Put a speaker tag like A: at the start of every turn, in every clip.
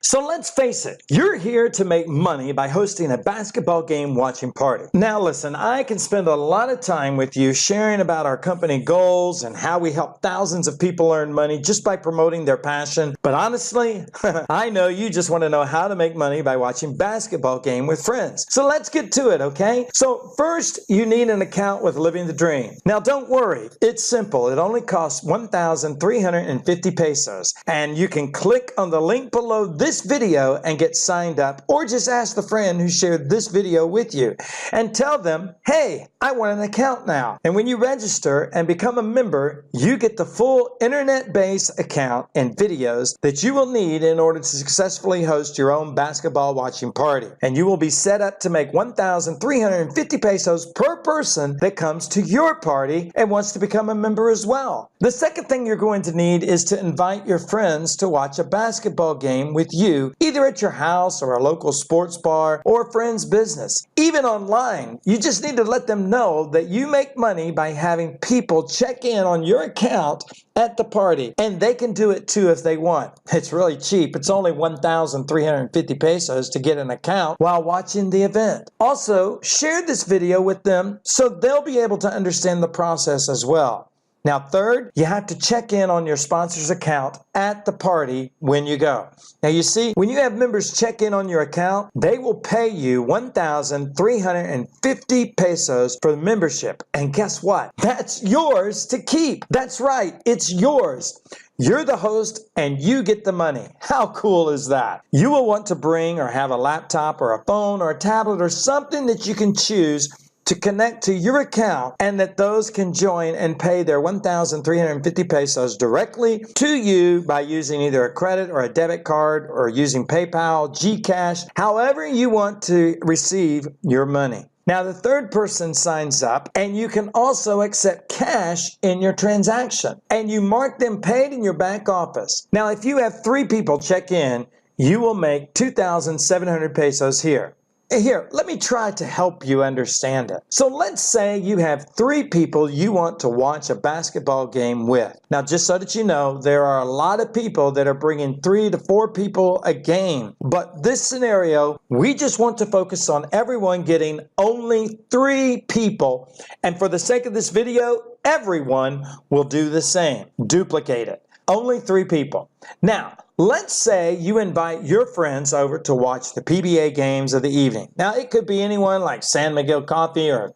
A: So let's face it, you're here to make money by hosting a basketball game watching party. Now listen, I can spend a lot of time with you sharing about our company goals and how we help thousands of people earn money just by promoting their passion. But honestly, I know you just want to know how to make money by watching basketball game with friends. So let's get to it, okay? So first, you need an account with Living the Dream. Now don't worry, it's simple. It only costs 1,350 pesos. And you can click on the link below this video and get signed up, or just ask the friend who shared this video with you and tell them, hey, I want an account now. And when you register and become a member, you get the full internet-based account and videos that you will need in order to successfully host your own basketball watching party. And you will be set up to make 1,350 pesos per person that comes to your party and wants to become a member as well. The second thing you're going to need is to invite your friends to watch a basketball game with you, either at your house or a local sports bar or a friend's business. Even online, you just need to let them know that you make money by having people check in on your account at the party, and they can do it too if they want. It's really cheap. It's only 1,350 pesos to get an account while watching the event. Also, share this video with them so they'll be able to understand the process as well. Now third, you have to check in on your sponsor's account at the party when you go. Now you see, when you have members check in on your account, they will pay you 1,350 pesos for the membership. And guess what? That's yours to keep. That's right, it's yours. You're the host and you get the money. How cool is that? You will want to bring or have a laptop or a phone or a tablet or something that you can choose to connect to your account, and that those can join and pay their 1,350 pesos directly to you by using either a credit or a debit card or using PayPal, Gcash, however you want to receive your money. Now the third person signs up, and you can also accept cash in your transaction, and you mark them paid in your back office. Now if you have 3 people check in, you will make 2,700 pesos here. Here, let me try to help you understand it. So let's say you have 3 people you want to watch a basketball game with. Now, just so that you know, there are a lot of people that are bringing 3 to 4 people a game. But this scenario, we just want to focus on everyone getting only 3 people. And for the sake of this video, everyone will do the same. Duplicate it. Only 3 people. Now, let's say you invite your friends over to watch the PBA games of the evening. Now, it could be anyone like San Miguel Coffee or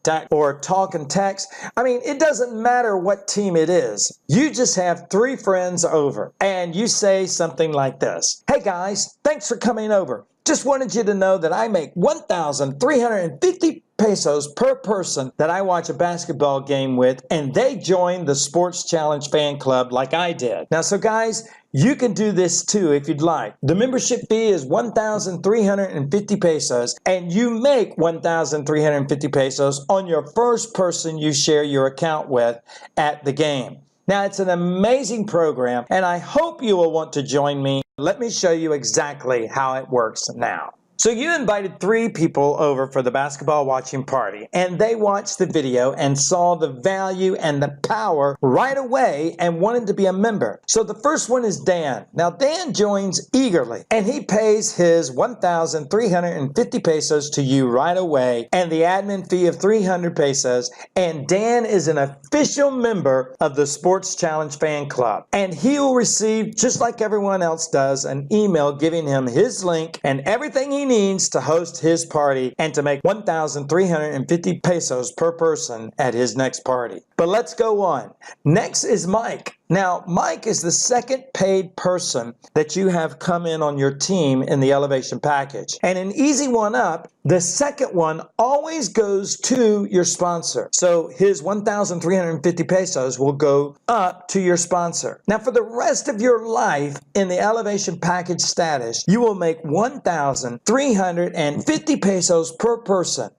A: Talk and Text. I mean, it doesn't matter what team it is. You just have 3 friends over, and you say something like this. Hey guys, thanks for coming over. Just wanted you to know that I make 1,350 pesos per person that I watch a basketball game with, and they join the Sports Challenge fan club like I did. Now, so guys, you can do this too if you'd like. The membership fee is 1,350 pesos, and you make 1,350 pesos on your first person you share your account with at the game. Now, it's an amazing program, and I hope you will want to join me. Let me show you exactly how it works now. So you invited 3 people over for the basketball watching party, and they watched the video and saw the value and the power right away and wanted to be a member. So the first one is Dan. Now Dan joins eagerly, and he pays his 1,350 pesos to you right away and the admin fee of 300 pesos, and Dan is an official member of the Sports Challenge fan club. And he will receive, just like everyone else does, an email giving him his link and everything he needs to host his party and to make 1,350 pesos per person at his next party. But let's go on. Next is Mike. Now, Mike is the second paid person that you have come in on your team in the elevation package. And an easy one up, the second one always goes to your sponsor. So his 1,350 pesos will go up to your sponsor. Now, for the rest of your life in the elevation package status, you will make 1,350 pesos per person.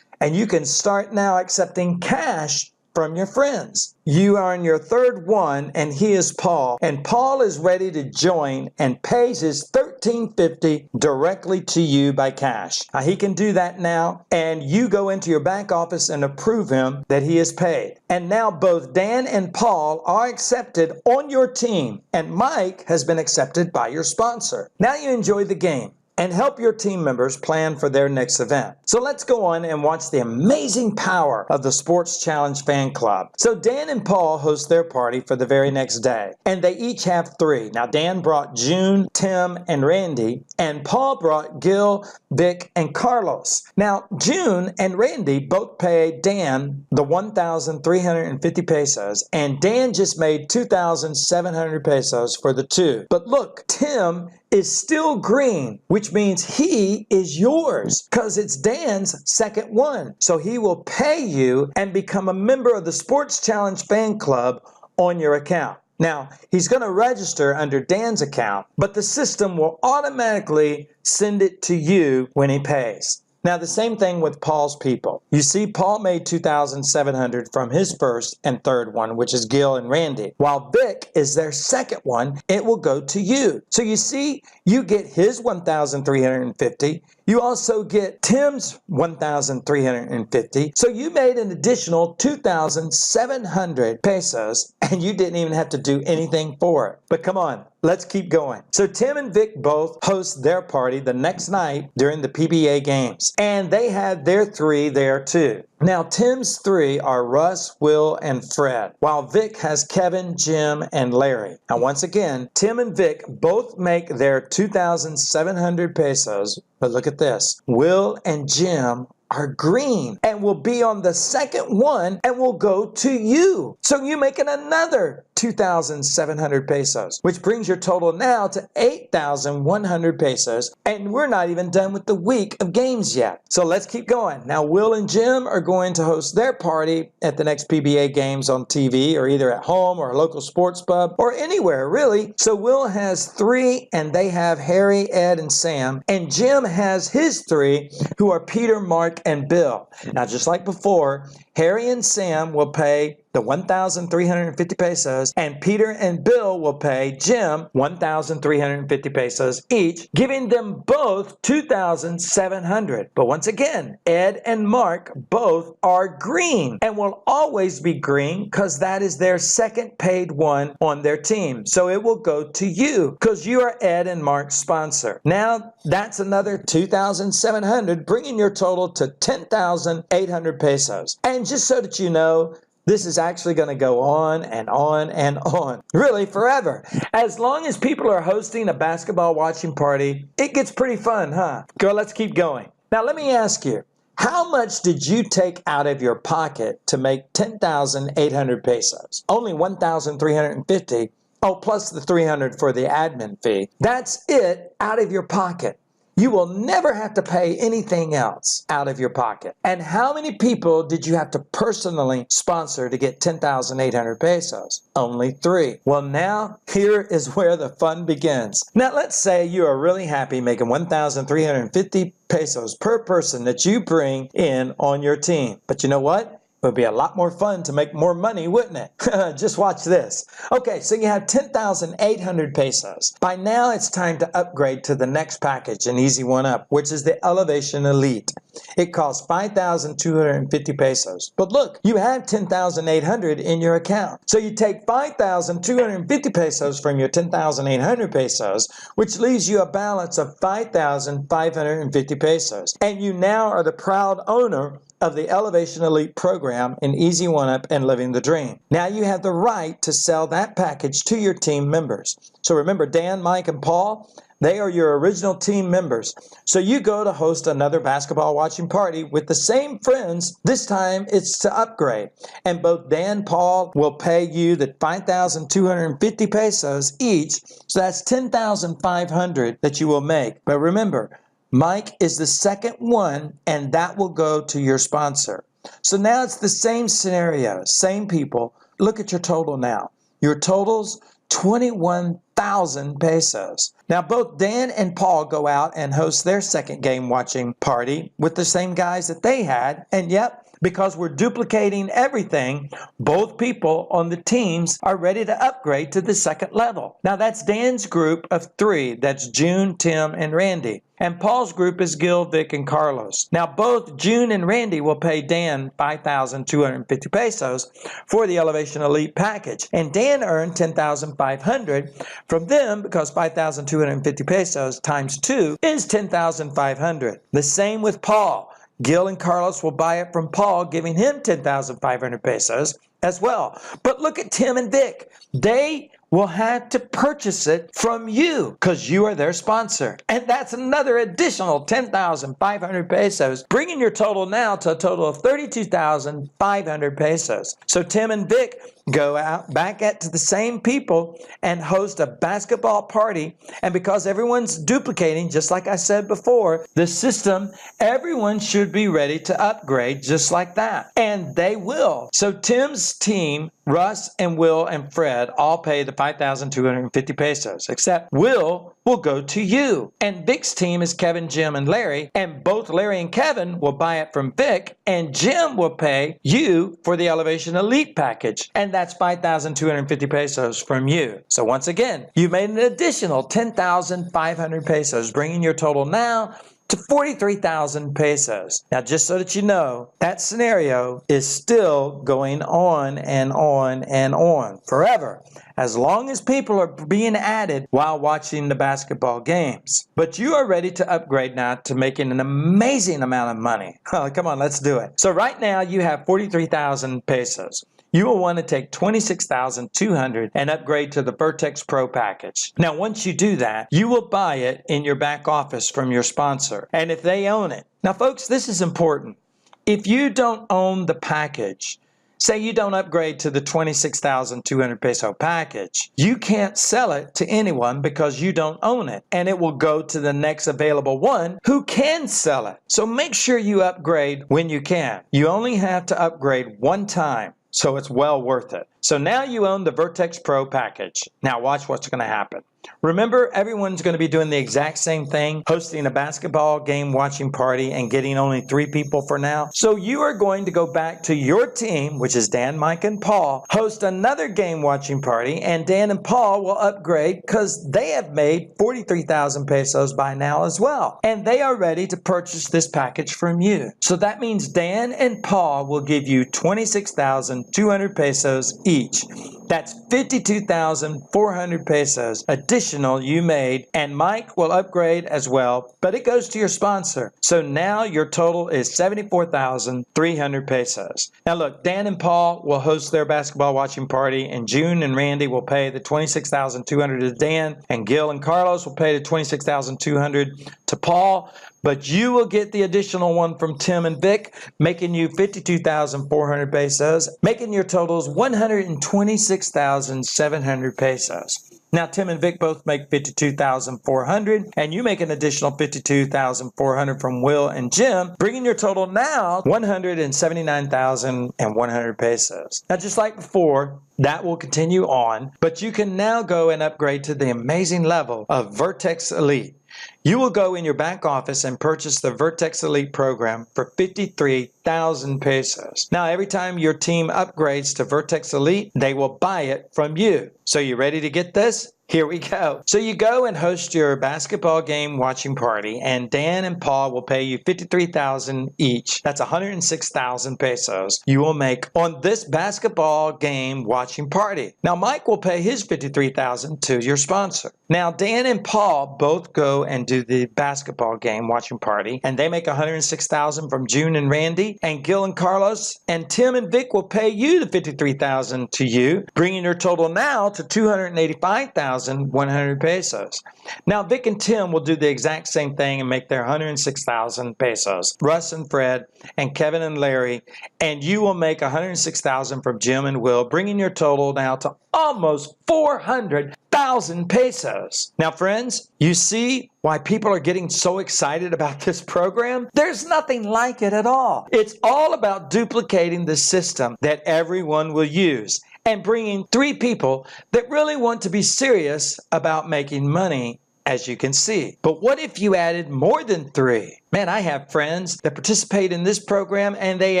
A: And you can start now accepting cash from your friends. You are in your third one, and he is Paul. And Paul is ready to join and pays his $13.50 directly to you by cash. Now, he can do that now, and you go into your back office and approve him that he is paid. And now both Dan and Paul are accepted on your team, and Mike has been accepted by your sponsor. Now you enjoy the game and help your team members plan for their next event. So let's go on and watch the amazing power of the Sports Challenge Fan Club. So Dan and Paul host their party for the very next day, and they each have 3. Now Dan brought June, Tim, and Randy, and Paul brought Gil, Vic, and Carlos. Now June and Randy both paid Dan the 1,350 pesos, and Dan just made 2,700 pesos for the 2. But look, Tim is still green, which means he is yours because it's Dan's second one. So he will pay you and become a member of the Sports Challenge Fan Club on your account. Now, he's going to register under Dan's account, but the system will automatically send it to you when he pays. Now, the same thing with Paul's people. You see, Paul made 2,700 from his first and third one, which is Gil and Randy. While Vic is their second one, it will go to you. So you see, you get his 1,350. You also get Tim's 1,350. So you made an additional 2,700 pesos, and you didn't even have to do anything for it. But come on, let's keep going. So Tim and Vic both host their party the next night during the PBA games, and they had their 3 there too. Now, Tim's 3 are Russ, Will, and Fred, while Vic has Kevin, Jim, and Larry. Now, once again, Tim and Vic both make their 2,700 pesos, but look at this. Will and Jim are green and will be on the second one and will go to you. So you're making another 2,700 pesos, which brings your total now to 8,100 pesos. And we're not even done with the week of games yet. So let's keep going. Now, Will and Jim are going to host their party at the next PBA games on TV, or either at home or a local sports pub or anywhere really. So Will has 3, and they have Harry, Ed, and Sam. And Jim has his 3, who are Peter, Mark, and Bill. Now, just like before, Harry and Sam will pay the 1,350 pesos, and Peter and Bill will pay Jim 1,350 pesos each, giving them both 2,700. But once again, Ed and Mark both are green and will always be green because that is their second paid one on their team. So it will go to you because you are Ed and Mark's sponsor. Now that's another 2,700, bringing your total to 10,800 pesos. And just so that you know, this is actually going to go on and on and on. Really, forever. As long as people are hosting a basketball watching party, it gets pretty fun, huh? Go, let's keep going. Now, let me ask you, how much did you take out of your pocket to make 10,800 pesos? Only 1,350. Oh, plus the 300 for the admin fee. That's it out of your pocket. You will never have to pay anything else out of your pocket. And how many people did you have to personally sponsor to get 10,800 pesos? Only 3. Well, now here is where the fun begins. Now, let's say you are really happy making 1,350 pesos per person that you bring in on your team. But you know what? It would be a lot more fun to make more money, wouldn't it? Just watch this. Okay, so you have 10,800 pesos. By now, it's time to upgrade to the next package, an easy one up, which is the Elevation Elite. It costs 5,250 pesos. But look, you have 10,800 in your account. So you take 5,250 pesos from your 10,800 pesos, which leaves you a balance of 5,550 pesos. And you now are the proud owner of the Elevation Elite program in Easy One Up and Living the Dream. Now you have the right to sell that package to your team members. So remember, Dan, Mike, and Paul, they are your original team members. So you go to host another basketball watching party with the same friends. This time it's to upgrade. And both Dan and Paul will pay you the 5,250 pesos each. So that's 10,500 that you will make. But remember, Mike is the second one, and that will go to your sponsor. So now it's the same scenario, same people. Look at your total now. Your total's 21,000 pesos. Now, both Dan and Paul go out and host their second game watching party with the same guys that they had. And yep, Because we're duplicating everything, both people on the teams are ready to upgrade to the second level. Now that's Dan's group of 3. That's June, Tim, and Randy. And Paul's group is Gil, Vic, and Carlos. Now both June and Randy will pay Dan 5,250 pesos for the Elevation Elite package. And Dan earned 10,500 from them because 5,250 pesos times 2 is 10,500. The same with Paul. Gil and Carlos will buy it from Paul, giving him 10,500 pesos as well. But look at Tim and Vic. They will have to purchase it from you because you are their sponsor. And that's another additional 10,500 pesos, bringing your total now to a total of 32,500 pesos. So Tim and Vic go out back to the same people and host a basketball party. And because everyone's duplicating, just like I said before, the system, everyone should be ready to upgrade just like that. And they will. So Tim's team, Russ and Will and Fred, all pay the 5,250 pesos, except Will go to you. And Vic's team is Kevin, Jim, and Larry, and both Larry and Kevin will buy it from Vic, and Jim will pay you for the Elevation Elite package, and that's 5,250 pesos from you. So once again, you made an additional 10,500 pesos, bringing your total now to 43,000 pesos. Now, just so that you know, that scenario is still going on and on and on forever, as long as people are being added while watching the basketball games. But you are ready to upgrade now to making an amazing amount of money. Oh, come on, let's do it. So right now you have 43,000 pesos. You will want to take 26,200 and upgrade to the Vertex Pro package. Now, once you do that, you will buy it in your back office from your sponsor, and if they own it. Now, folks, this is important. If you don't own the package, say you don't upgrade to the 26,200 peso package, you can't sell it to anyone because you don't own it, and it will go to the next available one who can sell it. So make sure you upgrade when you can. You only have to upgrade one time, so it's well worth it. So now you own the Vertex Pro package. Now watch what's going to happen. Remember, everyone's going to be doing the exact same thing, hosting a basketball game watching party and getting only 3 people for now. So you are going to go back to your team, which is Dan, Mike, and Paul, host another game watching party, and Dan and Paul will upgrade because they have made 43,000 pesos by now as well. And they are ready to purchase this package from you. So that means Dan and Paul will give you 26,200 pesos each. That's 52,400 pesos additional you made, and Mike will upgrade as well, but it goes to your sponsor. So now your total is 74,300 pesos. Now look, Dan and Paul will host their basketball watching party, and June and Randy will pay the 26,200 to Dan, and Gil and Carlos will pay the 26,200 to Paul. But you will get the additional one from Tim and Vic, making you 52,400 pesos, making your totals 126,700 pesos. Now, Tim and Vic both make 52,400, and you make an additional 52,400 from Will and Jim, bringing your total now 179,100 pesos. Now, just like before, that will continue on, but you can now go and upgrade to the amazing level of Vertex Elite. You will go in your back office and purchase the Vertex Elite program for 53,000 pesos. Now, every time your team upgrades to Vertex Elite, they will buy it from you. So you ready to get this? Here we go. So you go and host your basketball game watching party, and Dan and Paul will pay you 53,000 each. That's 106,000 pesos you will make on this basketball game watching party. Now Mike will pay his 53,000 to your sponsor. Now Dan and Paul both go and do the basketball game watching party, and they make 106,000 from June and Randy, and Gil and Carlos and Tim and Vic will pay you the 53,000 to you, bringing your total now to 285,100 pesos. Now Vic and Tim will do the exact same thing and make their 106,000 pesos. Russ and Fred and Kevin and Larry, and you will make 106,000 from Jim and Will, bringing your total now to almost 400,000 pesos. Now friends, you see why people are getting so excited about this program? There's nothing like it at all. It's all about duplicating the system that everyone will use and bringing 3 people that really want to be serious about making money as you can see. But what if you added more than 3? Man, I have friends that participate in this program and they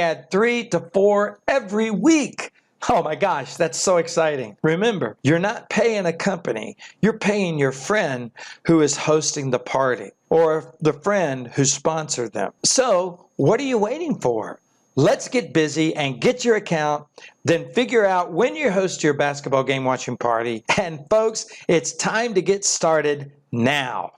A: add 3 to 4 every week. Oh my gosh, that's so exciting. Remember, you're not paying a company, you're paying your friend who is hosting the party or the friend who sponsored them. So, what are you waiting for? Let's get busy and get your account, then figure out when you host your basketball game watching party. And folks, it's time to get started now.